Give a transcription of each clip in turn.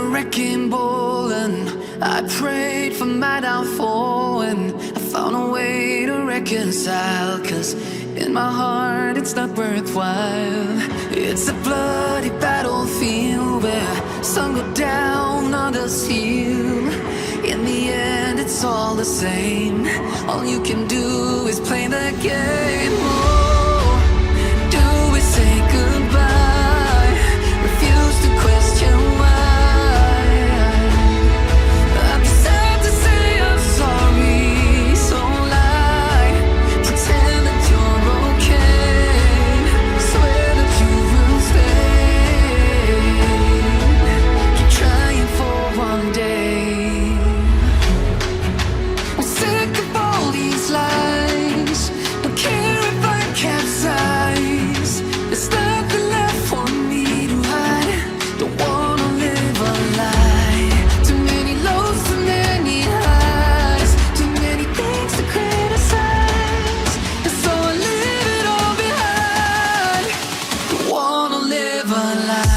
wrecking ball, and I prayed for my downfall, and I found a way to reconcile, 'cause in my heart it's not worthwhile. It's a bloody battlefield where some go down, others heal. In the end it's all the same. All you can do is play the game. Oh, do we say goodbye? Refuse to question why. I'm sad to say I'm sorry, so lie. Pretend that you're okay. Swear that you will stay. Keep trying for one day. I'm sick of all these lies. Don't care if I capsize. There's nothing left for me to hide. Don't wanna live a lie. Too many lows, too many highs. Too many things to criticize. And so I leave it all behind. Don't wanna live a lie.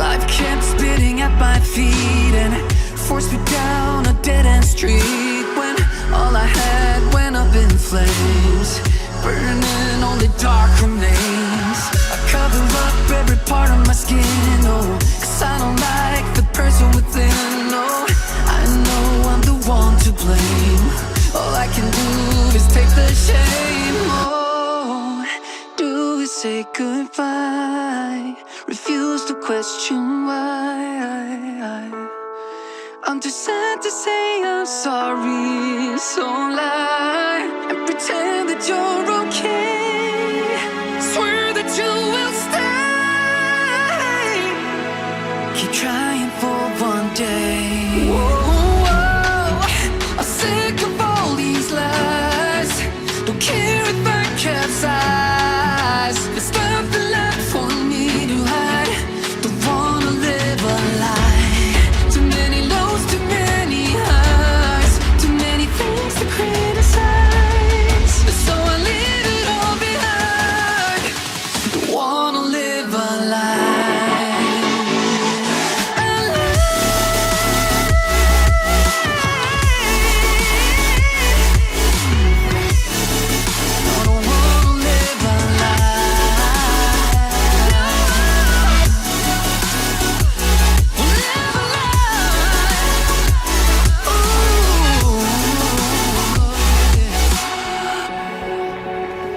Life kept spitting at my feet and forced me down a dead-end street, when all I had went up in flames, burning only dark remains. I cover up every part of my skin, oh, 'cause I don't like the person within. Oh, I know I'm the one to blame. All I can do is take the shame. Oh, do we say goodbye? Refuse to question why. I'm too sad to say I'm sorry, so lie and pretend that you're okay. Swear that you will stay. Keep trying for one day. Whoa, I'm sick of all these lies. Don't care if I capsize. There's nothing left for me to hide. Don't wanna live a lie. Too many lows, too many highs. Too many things to criticize. So I leave it all behind. Don't wanna live a lie. A lie. I don't wanna live a lie. Live a lie. Ooh.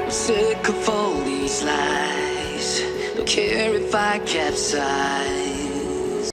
I'm sick of all these lies. Don't care if I capsize.